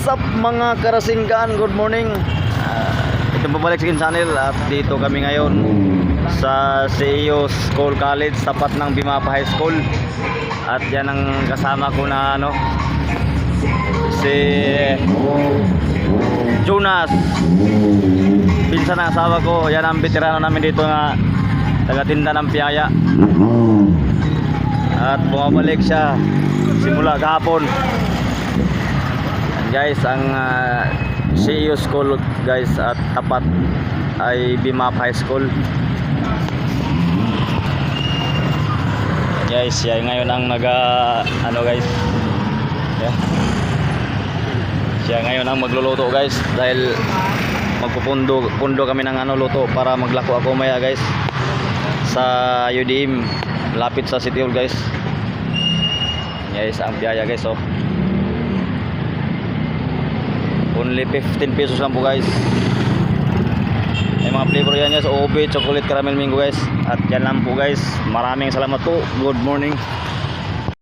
up mga karasinggan? Good morning. Ito babalik sa channel at dito kami ngayon sa CEO School College tapat ng Bimapa High School. At yan ang kasama ko na si Jonas, pinsan ng asawa ko. Yan ang veterano namin dito na taga-tinda ng piyaya. At bumabalik siya simula kahapon. Guys, ang CEO School guys at tapat ay Bimapa High School. Guys, siya ngayon ang guys. Yeah. Siya ngayon ang magluluto guys dahil magpupundo kami ng luto para maglako ako maya guys sa UDM lapit sa City Hall guys. Guys, ang biyaya guys oh. Only 15 pesos lang po guys. May mga flavor yan guys, ube, chocolate, caramel, mango guys. At yan lang po guys. Maraming salamat po. Good morning.